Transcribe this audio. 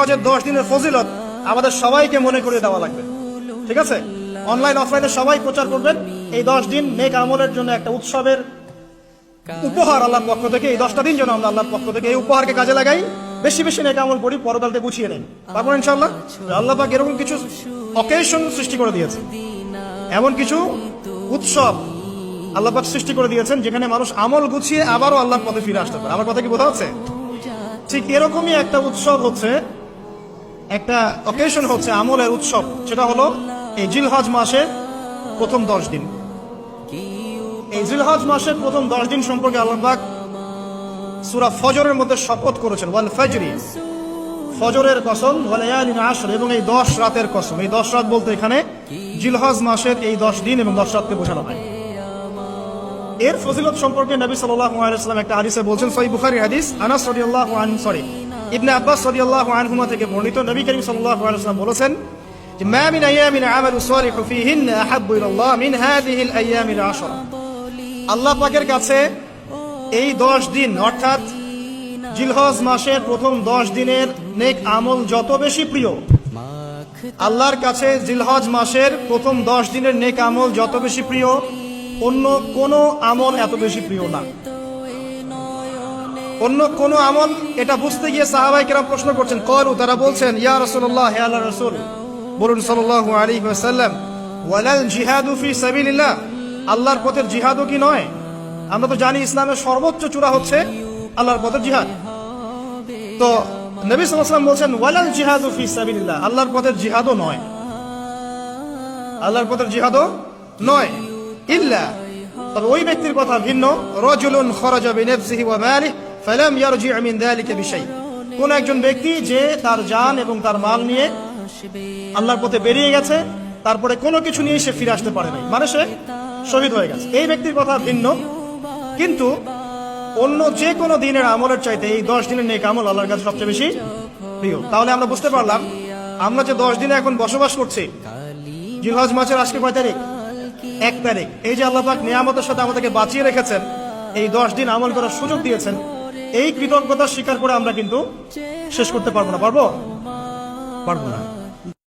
হজের 10 দিনের ফজিলত আমাদের সবাইকে মনে করে দেওয়া লাগবে। ঠিক আছে, অনলাইন অফলাইনে সবাই প্রচার করবেন। এই 10 দিন নেক আমলের জন্য একটা উৎসবের উপহার আল্লাহর পক্ষ থেকে। এই 10টা দিন যেন আমরা আল্লাহর পক্ষ থেকে এই উপহারকে কাজে লাগাই, বেশি বেশি নেক আমল করি, পরকালতে গুছিয়ে নেই। তারপর ইনশাআল্লাহ আল্লাহ পাক এরকম কিছু অকেশন সৃষ্টি করে দিয়েছে, এমন কিছু উৎসব আল্লাহ পাক সৃষ্টি করে দিয়েছেন যেখানে মানুষ আমল গুছিয়ে আবারও আল্লাহর পথে ফিরে আসতে পারে। আমার কথা কি বোঝা হচ্ছে? ঠিক এরকমই একটা উৎসব হচ্ছে, একটা অকেশন হচ্ছে আমলের উৎসব, সেটা হলো এই জিলহজ মাসের প্রথম 10 দিন। এই জিলহজ মাসের প্রথম 10 দিন সম্পর্কে আল্লাহ পাক সূরা ফজরের মধ্যে শপথ করেছেন, ওয়াল ফাজরি, ফজরের কসম, ওয়া লায়ালিন আশর, এবং এই 10 রাতের কসম। এই 10 রাত বলতে এখানে জিলহজ মাসের এই 10 দিন এবং 10 রাতকে বোঝানো হয়। এর ফজিলত সম্পর্কে নবী সাল্লাল্লাহু আলাইহি ওয়াসাল্লাম একটা হাদিসে বলছেন, সহিহ বুখারী হাদিস, আনাস রাদিয়াল্লাহু আনহু ইবনে আব্বাস রাদিয়াল্লাহু আনহুমা থেকে বর্ণিত, নবী করিম সাল্লাল্লাহু আলাইহি ওয়াসাল্লাম বলেছেন যে মা মিন আইয়ামিন আমালু সালিহু ফীহিন্না আহাব্বু ইলাল্লাহ মিন হাযিহিল আইয়ামিল আশর। আল্লাহ পাকের কাছে এই 10 দিন অর্থাৎ জিলহজ মাসের প্রথম 10 দিনের নেক আমল যত বেশি প্রিয়, আল্লাহর কাছে জিলহজ মাসের প্রথম 10 দিনের নেক আমল যত বেশি প্রিয়, অন্য কোনো আমল এত বেশি প্রিয় না। অন্য কোন আমল, এটা বুঝতে গিয়ে সাহাবায়ে কেরাম প্রশ্ন করছেন, ক্বালু, তারা বলছেন, ইয়া রাসূলুল্লাহ, হে আল্লাহর রাসূল, বলুন সাল্লাল্লাহু আলাইহি ওয়াসাল্লাম, ওয়ালাল জিহাদু ফি সাবিলিল্লাহ, আল্লাহর পথের জিহাদও কি নয়? আমরা তো জানি ইসলামের সর্বোচ্চ চূড়া হচ্ছে আল্লাহর পথের জিহাদ। তো নবী সাল্লাল্লাহু আলাইহি ওয়াসাল্লাম বলছেন, ওয়ালাল জিহাদু ফি সাবিলিল্লাহ, আল্লাহর পথের জিহাদও নয়, আল্লাহর পথের জিহাদও নয়, ইল্লা, তবে ওই ব্যক্তির কথা ভিন্ন, রাজুলুন খারাজা বিনাফসিহি ওয়া মালিহি ফালাম ইয়ারজি' মিন যালিকা বিশাই, কোন একজন ব্যক্তি যে তার জান এবং তার মাল নিয়ে আল্লাহর পথে বেরিয়ে গেছে, তারপরে কোনো কিছু নিয়ে সে ফিরে আসতে পারে নাই, মানে সে শহীদ হয়ে গেছে, এই ব্যক্তির কথা ভিন্ন। কিন্তু অন্য যে কোনো দিনের আমলের চাইতে এই 10 দিনের নেক আমল আল্লাহর কাছে সবচেয়ে বেশি প্রিয়। তাহলে আমরা বুঝতে পারলাম, আমরা যে 10 দিনে এখন বসবাস করছি, জিলহজ মাসের আজকে কয় তারিখ? 1 তারিখ। এই যে আল্লাহ পাক নিয়ামতের সাথে আমাদেরকে বাঁচিয়ে রেখেছেন, এই 10 দিন আমল করার সুযোগ দিয়েছেন, এই কৃতজ্ঞতা স্বীকার করে আমরা কিন্তু শেষ করতে পারবো না, পারবো না।